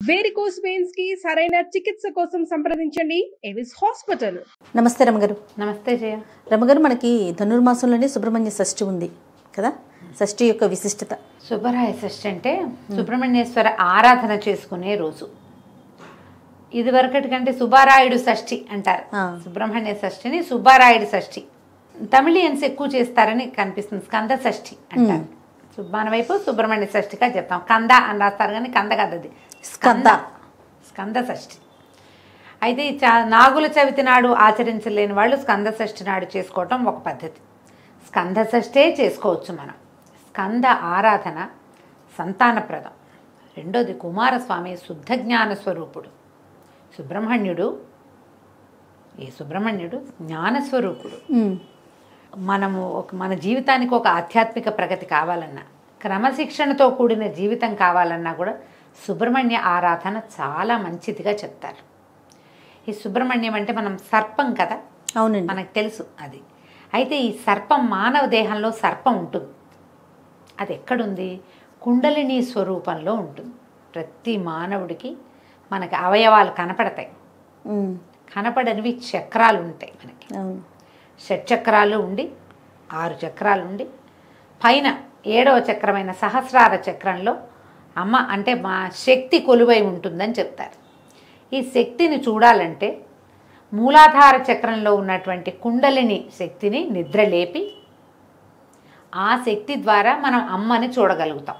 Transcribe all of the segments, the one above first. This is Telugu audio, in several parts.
వేరికోస్ వెయిన్స్ కి సరైన చికిత్స కోసం సంప్రదించండి ఎవిస్ హాస్పిటల్. నమస్తే రమగారు. నమస్తే జయ. రమగారు, మనకి ధనుర్మాసంలోనే సుబ్రహ్మణ్య షష్ఠి ఉంది కదా. షష్ఠి యొక్క విశిష్టత. సుబ్బరాయ షష్ఠి అంటే సుబ్రహ్మణ్యేశ్వర ఆరాధన చేసుకునే రోజు. ఇదివరకటి కంటే సుబ్బారాయుడు షష్ఠి అంటారు. సుబ్రహ్మణ్య షష్ఠిని సుబ్బారాయుడు షష్ఠి. తమిళియన్స్ ఎక్కువ చేస్తారని కనిపిస్తుంది. స్కంద షష్ఠి అంటారు. మన వైపు సుబ్రహ్మణ్య షష్ఠిగా చెప్తాం. కంద అని రాస్తారు కానీ కంద కదది, స్కంద షష్ఠి. అయితే నాగుల చవితి నాడు ఆచరించలేని వాళ్ళు స్కంద షష్ఠి నాడు చేసుకోవటం ఒక పద్ధతి. స్కంద షష్ఠే చేసుకోవచ్చు మనం. స్కంద ఆరాధన సంతానప్రదం. రెండోది కుమారస్వామి శుద్ధ జ్ఞాన స్వరూపుడు. సుబ్రహ్మణ్యుడు జ్ఞానస్వరూపుడు. మనము మన జీవితానికి ఒక ఆధ్యాత్మిక ప్రగతి కావాలన్నా, క్రమశిక్షణతో కూడిన జీవితం కావాలన్నా కూడా సుబ్రహ్మణ్య ఆరాధన చాలా మంచిదిగా చెప్తారు. ఈ సుబ్రహ్మణ్యం అంటే మనం సర్పం కదా. అవునండి, మనకు తెలుసు అది. అయితే ఈ సర్పం మానవ దేహంలో సర్పం ఉంటుంది. అది ఎక్కడుంది? కుండలిని స్వరూపంలో ఉంటుంది. ప్రతి మానవుడికి మనకి అవయవాలు కనపడతాయి. కనపడనివి చక్రాలు ఉంటాయి మనకి. షట్చక్రాలు ఉండి 6 చక్రాలు ఉండి పైన 7వ చక్రమైన సహస్రార చక్రంలో అమ్మ అంటే మా శక్తి కొలువై ఉంటుందని చెప్తారు. ఈ శక్తిని చూడాలంటే మూలాధార చక్రంలో ఉన్నటువంటి కుండలిని శక్తిని నిద్రలేపి ఆ శక్తి ద్వారా మనం అమ్మని చూడగలుగుతాం.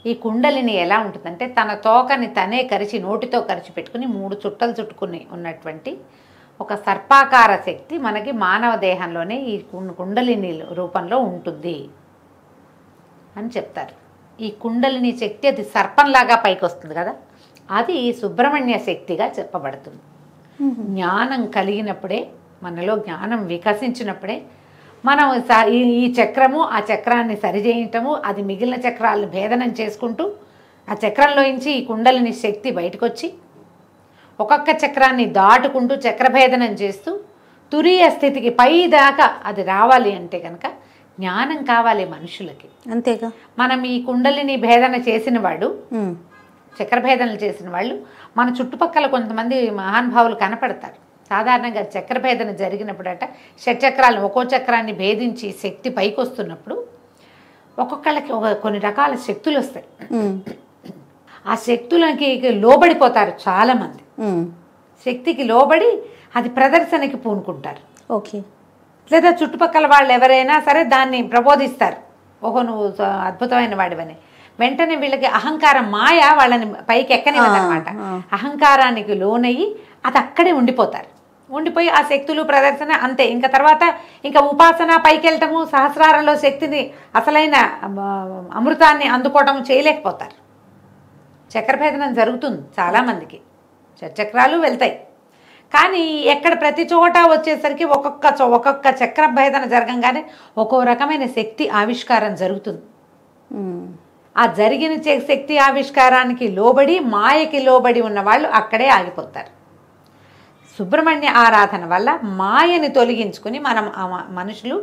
ఈ కుండలిని ఎలా ఉంటుందంటే తన తోకని తనే కరిచి నోటితో కరిచి పెట్టుకుని 3 చుట్టలు చుట్టుకుని ఉన్నటువంటి ఒక సర్పాకార శక్తి మనకి మానవ దేహంలోనే ఈ కుండలిని రూపంలో ఉంటుంది అని చెప్తారు. ఈ కుండలిని శక్తి అది సర్పంలాగా పైకి వస్తుంది కదా, అది సుబ్రహ్మణ్య శక్తిగా చెప్పబడుతుంది. జ్ఞానం కలిగినప్పుడే, మనలో జ్ఞానం వికసించినప్పుడే మనం ఈ చక్రము ఆ చక్రాన్ని సరిచేయటము, అది మిగిలిన చక్రాలను భేదనం చేసుకుంటూ ఆ చక్రంలోంచి ఈ కుండలిని శక్తి బయటకు వచ్చి ఒక్కొక్క చక్రాన్ని దాటుకుంటూ చక్రభేదనం చేస్తూ తురీయ స్థితికి పై దాకా అది రావాలి అంటే కనుక జ్ఞానం కావాలి మనుషులకి. అంతేగా. మనం ఈ కుండలిని భేదన చేసిన వాళ్ళు, చక్రభేదనలు చేసిన వాళ్ళు మన చుట్టుపక్కల కొంతమంది మహానుభావులు కనపడతారు. సాధారణంగా చక్రభేదన జరిగినప్పుడట షట్చక్రాలను ఒక్కో చక్రాన్ని భేదించి శక్తి పైకి వస్తున్నప్పుడు ఒక్కొక్కళ్ళకి కొన్ని రకాల శక్తులు వస్తాయి. ఆ శక్తులకి లోబడిపోతారు చాలామంది. శక్తికి లోబడి అది ప్రదర్శనకి పూనుకుంటారు. ఓకే. లేదా చుట్టుపక్కల వాళ్ళు ఎవరైనా సరే దాన్ని ప్రబోధిస్తారు, ఓహో నువ్వు అద్భుతమైన వాడివని. వెంటనే వీళ్ళకి అహంకారం మాయ వాళ్ళని పైకి ఎక్కనివ్వదన్నమాట. అహంకారానికి లోనయ్యి అది అక్కడే ఉండిపోతారు. ఉండిపోయి ఆ శక్తులు ప్రదర్శన అంతే. ఇంకా తర్వాత ఇంకా ఉపాసన పైకి వెళ్ళటము, సహస్రారంలో శక్తిని అసలైన అమృతాన్ని అందుకోవటం చేయలేకపోతారు. చక్రభేదనం జరుగుతుంది చాలామందికి, చక్రాలు వెళ్తాయి. కానీ ఎక్కడ ప్రతి చోట వచ్చేసరికి ఒక్కొక్క చక్రభేదన జరగంగానే ఒక్కో రకమైన శక్తి ఆవిష్కారం జరుగుతుంది. ఆ జరిగిన శక్తి ఆవిష్కారానికి లోబడి మాయకి లోబడి ఉన్న వాళ్ళు అక్కడే ఆగిపోతారు. సుబ్రహ్మణ్య ఆరాధన వల్ల మాయని తొలగించుకుని మనం మనుషులు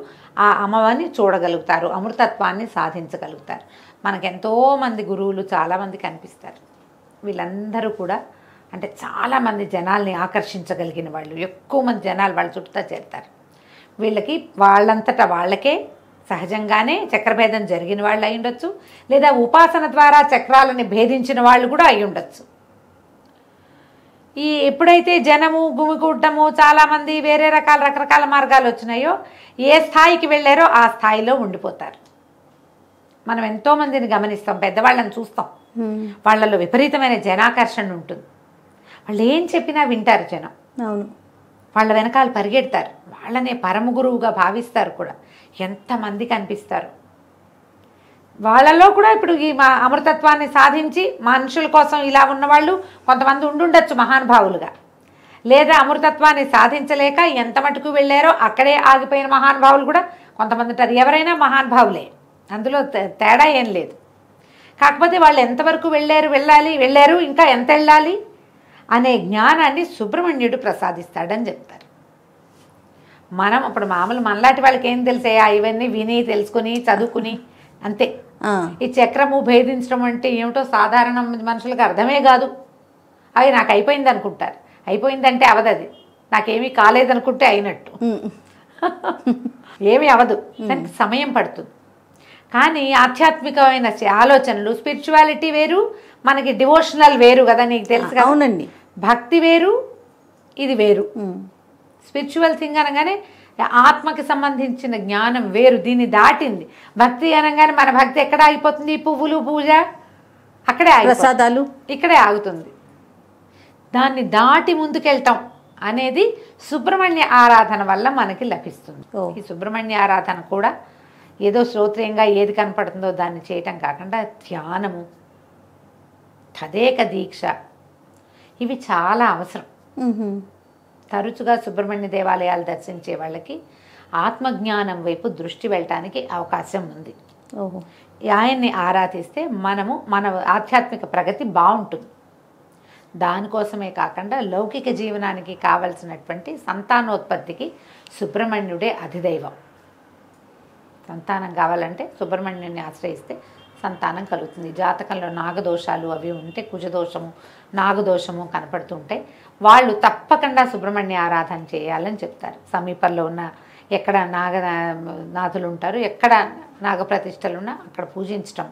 ఆ అమ్మవారిని చూడగలుగుతారు, అమృతత్వాన్ని సాధించగలుగుతారు. మనకు ఎంతోమంది గురువులు చాలామంది కనిపిస్తారు. వీళ్ళందరూ కూడా అంటే చాలామంది జనాల్ని ఆకర్షించగలిగిన వాళ్ళు, ఎక్కువ మంది జనాలు వాళ్ళ చుట్టూ చేరుతారు. వీళ్ళకి వాళ్ళంతటా వాళ్ళకే సహజంగానే చక్రభేదం జరిగిన వాళ్ళు అయి ఉండొచ్చు, లేదా ఉపాసన ద్వారా చక్రాలని భేదించిన వాళ్ళు కూడా అయి ఉండొచ్చు. ఎప్పుడైతే జనము గుమికూడటము చాలామంది వేరే రకరకాల మార్గాలు వచ్చినాయో, ఏ స్థాయికి వెళ్ళారో ఆ స్థాయిలో ఉండిపోతారు. మనం ఎంతోమందిని గమనిస్తాం, పెద్దవాళ్ళని చూస్తాం, వాళ్ళలో విపరీతమైన జనాకర్షణ ఉంటుంది. వాళ్ళు ఏం చెప్పినా వింటారు జనం. అవును, వాళ్ళ వెనకాల పరిగెడతారు, వాళ్ళనే పరమ గురువుగా భావిస్తారు కూడా. ఎంతమంది కనిపిస్తారు వాళ్ళలో కూడా. ఇప్పుడు ఈ అమృతత్వాన్ని సాధించి మనుషుల కోసం ఇలా ఉన్నవాళ్ళు కొంతమంది ఉండుండొచ్చు మహానుభావులుగా, లేదా అమృతత్వాన్ని సాధించలేక ఎంత మటుకు వెళ్ళారో అక్కడే ఆగిపోయిన మహానుభావులు కూడా కొంతమంది ఉంటారు. ఎవరైనా మహానుభావులే, అందులో తేడా ఏం లేదు. కాకపోతే వాళ్ళు ఎంతవరకు వెళ్ళారు, ఇంకా ఎంత వెళ్ళాలి అనే జ్ఞానాన్ని సుబ్రహ్మణ్యుడు ప్రసాదిస్తాడని చెప్తారు. మనం ఇప్పుడు మామూలు మనలాంటి వాళ్ళకి ఏం తెలిసాయా? ఇవన్నీ విని తెలుసుకుని చదువుకుని అంతే. ఈ చక్రము భేదించడం అంటే ఏమిటో సాధారణ మనుషులకు అర్థమే కాదు. అవి నాకు అయిపోయింది అనుకుంటారు. అయిపోయిందంటే అవదు, అది నాకేమీ కాలేదనుకుంటే అయినట్టు. ఏమీ అవదు, దానికి సమయం పడుతుంది. కానీ ఆధ్యాత్మికమైన ఆలోచనలు, స్పిరిచువాలిటీ వేరు, మనకి డివోషనల్ వేరు కదా, నీకు తెలుసు కదా. అవునండి. భక్తి వేరు, ఇది వేరు. స్పిరిచువల్ థింగ్ అనగానే ఆత్మకి సంబంధించిన జ్ఞానం వేరు, దీన్ని దాటింది. భక్తి అనగానే మన భక్తి ఎక్కడ ఆగిపోతుంది? పువ్వులు, పూజ అక్కడే ప్రసాదాలు ఇక్కడే ఆగుతుంది. దాన్ని దాటి ముందుకెళ్ళటం అనేది సుబ్రహ్మణ్య ఆరాధన వల్ల మనకి లభిస్తుంది. ఈ సుబ్రహ్మణ్య ఆరాధన కూడా ఏదో శ్రోత్రియంగా ఏది కనపడుతుందో దాన్ని చేయటం కాకుండా ధ్యానము, తదేక దీక్ష, ఇవి చాలా అవసరం. తరచుగా సుబ్రహ్మణ్య దేవాలయాలు దర్శించే వాళ్ళకి ఆత్మజ్ఞానం వైపు దృష్టి వెళ్ళటానికి అవకాశం ఉంది. ఆయన్ని ఆరాధిస్తే మన ఆధ్యాత్మిక ప్రగతి బాగుంటుంది. దానికోసమే కాకుండా లౌకిక జీవనానికి కావలసినటువంటి సంతానోత్పత్తికి సుబ్రహ్మణ్యుడే అధిదైవం. సంతానం కావాలంటే సుబ్రహ్మణ్యుని ఆశ్రయిస్తే సంతానం కలుగుతుంది. జాతకంలో నాగదోషాలు అవి ఉంటే, కుజదోషము, నాగదోషము కనపడుతుంటాయి, వాళ్ళు తప్పకుండా సుబ్రహ్మణ్య ఆరాధన చేయాలని చెప్తారు. సమీపంలో ఉన్న ఎక్కడ నాగనాథులు ఉంటారు, ఎక్కడ నాగప్రతిష్టలున్నా అక్కడ పూజించటం.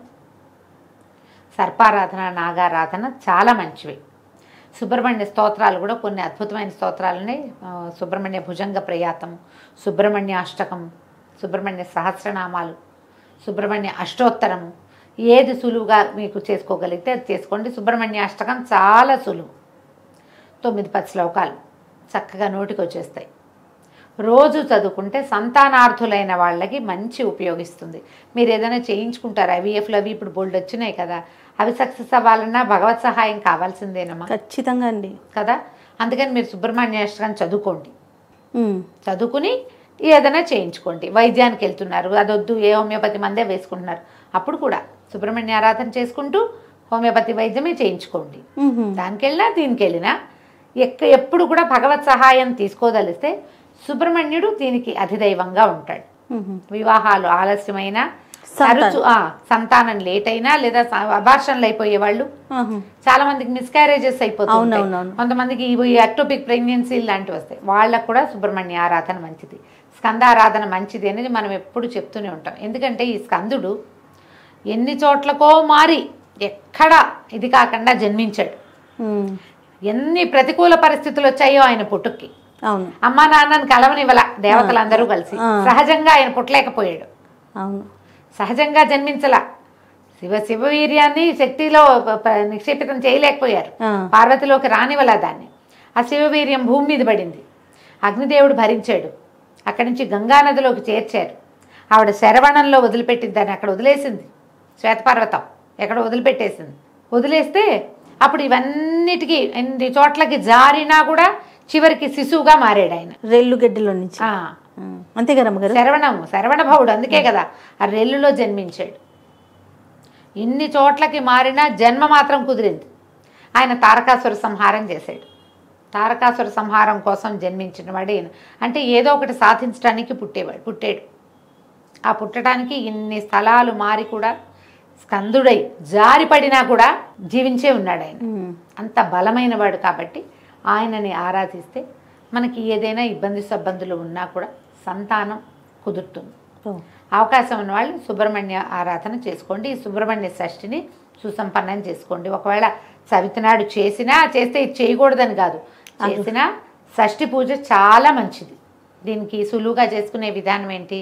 సర్పారాధన, నాగారాధన చాలా మంచివి. సుబ్రహ్మణ్య స్తోత్రాలు కూడా కొన్ని అద్భుతమైన స్తోత్రాలనే, సుబ్రహ్మణ్య భుజంగ ప్రయాతము, సుబ్రహ్మణ్య అష్టకం, సుబ్రహ్మణ్య సహస్రనామాలు, సుబ్రహ్మణ్య అష్టోత్తరము, ఏది సులువుగా మీకు చేసుకోగలిగితే అది చేసుకోండి. సుబ్రహ్మణ్య అష్టకం చాలా సులువు, 9-10 శ్లోకాలు చక్కగా నోటికి వచ్చేస్తాయి. రోజు చదువుకుంటే సంతానార్థులైన వాళ్ళకి మంచి ఉపయోగిస్తుంది. మీరు ఏదైనా చేయించుకుంటారు, IVFలు అవి ఇప్పుడు బోల్డ్ వచ్చినాయి కదా, అవి సక్సెస్ అవ్వాలన్నా భగవత్ సహాయం కావాల్సిందేనమ్మా. ఖచ్చితంగా అండి కదా. అందుకని మీరు సుబ్రహ్మణ్య అష్టకం చదువుకోండి, చదువుకుని ఏదైనా చేయించుకోండి. వైద్యానికి వెళ్తున్నారు, అదొద్దు, ఏ హోమియోపతి మందే వేసుకుంటున్నారు, అప్పుడు కూడా సుబ్రహ్మణ్య ఆరాధన చేసుకుంటూ హోమియోపతి వైద్యమే చేయించుకోండి. దానికి వెళ్ళినా దీనికి వెళ్ళినా ఎప్పుడు కూడా భగవత్ సహాయం తీసుకోదలిస్తే సుబ్రహ్మణ్యుడు దీనికి అధిదైవంగా ఉంటాడు. వివాహాలు ఆలస్యమైనా, తరచు సంతానం లేట్ అయినా, లేదా అబార్షన్లు అయిపోయే వాళ్ళు చాలా మందికి, మిస్క్యారేజెస్ అయిపోతుంది, కొంతమందికి ఎక్టోపిక్ ప్రెగ్నెన్సీ లాంటివి వస్తాయి, వాళ్ళకు కూడా సుబ్రహ్మణ్య ఆరాధన మంచిది, స్కందారాధన మంచిది అనేది మనం ఎప్పుడు చెప్తూనే ఉంటాం. ఎందుకంటే ఈ స్కందుడు ఎన్ని చోట్లకో మారి ఎక్కడ ఇది కాకుండా జన్మించాడు. ఎన్ని ప్రతికూల పరిస్థితులు వచ్చాయో ఆయన పుట్టుక్కి, అమ్మా నాన్నని కలవనివ్వల దేవతలందరూ కలిసి, సహజంగా ఆయన పుట్టలేకపోయాడు, సహజంగా జన్మించల. శివవీర్యాన్ని శక్తిలో నిక్షేపితం చేయలేకపోయారు, పార్వతిలోకి రానివ్వల దాన్ని. ఆ శివవీర్యం భూమి మీద పడింది, అగ్నిదేవుడు భరించాడు, అక్కడి నుంచి గంగానదిలోకి చేర్చారు. ఆవిడ శరవణంలో వదిలిపెట్టింది, దాన్ని అక్కడ వదిలేసింది, శ్వేతపర్వతం ఎక్కడ వదిలిపెట్టేసింది. వదిలేస్తే అప్పుడు ఇవన్నిటికీ ఎన్ని చోట్లకి జారినా కూడా చివరికి శిశువుగా మారాడు ఆయన, రెల్లుగడ్డలో నుంచి. అంతే కదా శరవణ భవుడు, అందుకే కదా ఆ రెల్లులో జన్మించాడు. ఇన్ని చోట్లకి మారినా జన్మ మాత్రం కుదిరింది. ఆయన తారకాసుర సంహారం చేశాడు. తారకాసుర సంహారం కోసం జన్మించిన వాడు ఈయన. అంటే ఏదో ఒకటి సాధించడానికి పుట్టాడు. ఆ పుట్టడానికి ఇన్ని స్థలాలు మారి కూడా స్కందుడై జారిపడినా కూడా జీవించే ఉన్నాడు ఆయన. అంత బలమైన వాడు కాబట్టి ఆయనని ఆరాధిస్తే మనకి ఏదైనా ఇబ్బందులు ఉన్నా కూడా సంతానం కుదురుతుంది. అవకాశం ఉన్న వాళ్ళు సుబ్రహ్మణ్య ఆరాధన చేసుకోండి. ఈ సుబ్రహ్మణ్య షష్ఠిని సుసంపన్నం చేసుకోండి. ఒకవేళ చవితినాడు చేస్తే ఇది చేయకూడదని కాదు, చేసినా షష్ఠి పూజ చాలా మంచిది. దీనికి సులువుగా చేసుకునే విధానం ఏంటి,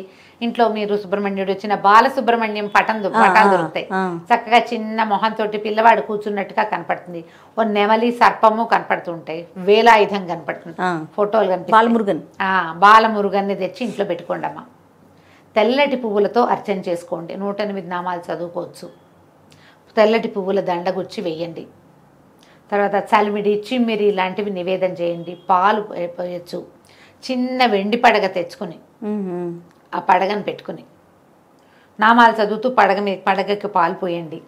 ఇంట్లో మీరు సుబ్రహ్మణ్యుడు వచ్చిన బాలసుబ్రహ్మణ్యం పటాలు దొరుకుతాయి. చక్కగా చిన్న మొహంతో పిల్లవాడు కూర్చున్నట్టుగా కనపడుతుంది. ఓ నెమలి సర్పము కనపడుతుంటాయి, వేలాయుధం కనపడుతుంది, ఫోటోలు కనిపిస్తాయి. బాలమురుగన్ని తెచ్చి ఇంట్లో పెట్టుకోండి అమ్మ. తెల్లటి పువ్వులతో అర్చన చేసుకోండి. 108 నామాలు చదువుకోవచ్చు. తెల్లటి పువ్వుల దండ గుచ్చి వేయండి. తర్వాత చలిమిడి, చిమ్మిరి లాంటివి నివేదన చేయండి. పాలు పోయచ్చు. చిన్న వెండి పడగ తెచ్చుకుని ఆ పడగను పెట్టుకుని నామాలు చదువుతూ పడగకి పాలు పోయండి.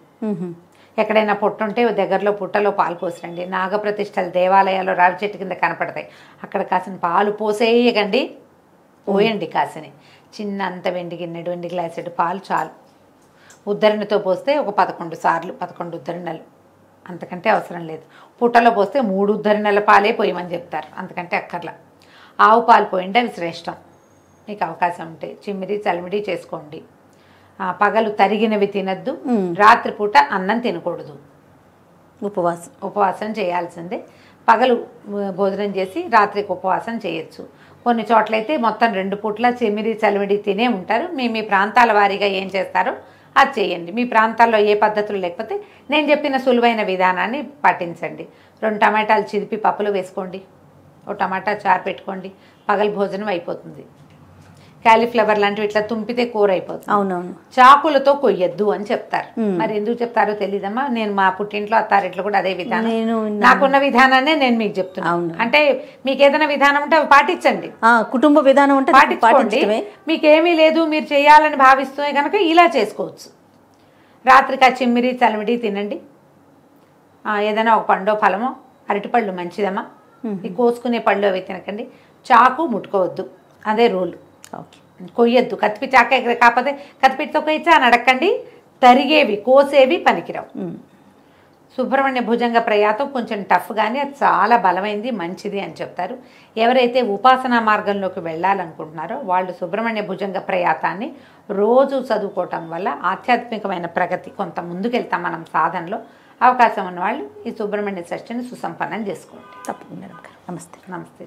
ఎక్కడైనా పుట్ట ఉంటే దగ్గరలో పుట్టలో పాలు పోసిరండి. నాగప్రతిష్టలు దేవాలయాల్లో రావి చెట్టు కింద కనపడతాయి, అక్కడ కాసిన పాలు పోసేయకండి, పోయండి కాసిని. చిన్న అంత వెండి గిన్నెడు, వెండి గ్లాసెడు పాలు చాలు. ఉద్ధరణతో పోస్తే ఒక 11 సార్లు 11 ఉద్ధరణలు, అంతకంటే అవసరం లేదు. పుట్టలో పోస్తే 3 ఉద్ధరణల పాలే పోయమని చెప్తారు, అంతకంటే అక్కర్లా. ఆవు పాలు పోయింటే అవి శ్రేష్టం. మీకు అవకాశం ఉంటే చిమ్మిడి చలిమిడి చేసుకోండి. పగలు తరిగినవి తినద్దు, రాత్రిపూట అన్నం తినకూడదు, ఉపవాసం చేయాల్సిందే. పగలు భోజనం చేసి రాత్రికి ఉపవాసం చేయొచ్చు. కొన్ని చోట్లయితే మొత్తం 2 పూట్ల చిమిడి చలిమిడి తినే ఉంటారు. మీ ప్రాంతాల వారీగా ఏం చేస్తారో అది చేయండి. మీ ప్రాంతాల్లో ఏ పద్ధతులు లేకపోతే నేను చెప్పిన సులువైన విధానాన్ని పాటించండి. 2 టమాటాలు చిదిపి పప్పులో వేసుకోండి, ఒక టమాటా చారు పెట్టుకోండి, పగలు భోజనం అయిపోతుంది. క్యాలీఫ్లవర్ లాంటివి ఇట్లా తుంపితే కూర అయిపోతుంది. అవునవును. చాకులతో కొయ్యొద్దు అని చెప్తారు. మరి ఎందుకు చెప్తారో తెలీదమ్మా. నేను మా పుట్టింట్లో అత్తారింట్లో కూడా అదే విధానం, నాకున్న విధానాన్ని నేను మీకు చెప్తున్నాను. అంటే మీకు ఏదైనా విధానం ఉంటే అవి పాటించండి, కుటుంబ విధానం ఉంటే పాటించుకోండి. మీకేమీ లేదు మీరు చేయాలని భావిస్తే కనుక ఇలా చేసుకోవచ్చు. రాత్రికి ఆ చిమ్మిరి చలిమిడి తినండి. ఏదైనా ఒక పండో ఫలమో, అరటిపళ్ళు మంచిదమ్మా, ఈ కోసుకునే పళ్ళు అవి తినకండి. చాకు ముట్టుకోవద్దు, అదే రూల్. కొయ్యొద్దు, కత్తిపి చాక కాకపోతే కత్తిపిటితో కొయ్యచ్చా అని అడగండి. తరిగేవి కోసేవి పనికిరావు. సుబ్రహ్మణ్య భుజంగ ప్రయాతం కొంచెం టఫ్, కానీ అది చాలా బలమైంది, మంచిది అని చెప్తారు. ఎవరైతే ఉపాసనా మార్గంలోకి వెళ్ళాలనుకుంటున్నారో వాళ్ళు సుబ్రహ్మణ్య భుజంగ ప్రయాతాన్ని రోజు చదువుకోవటం వల్ల ఆధ్యాత్మికమైన ప్రగతి కొంత ముందుకెళ్తాం మనం సాధనలో. అవకాశం ఉన్నవాళ్ళు ఈ సుబ్రహ్మణ్య షష్ఠిని సుసంపన్నం చేసుకోండి. తప్పకుండా. నమస్తే. నమస్తే.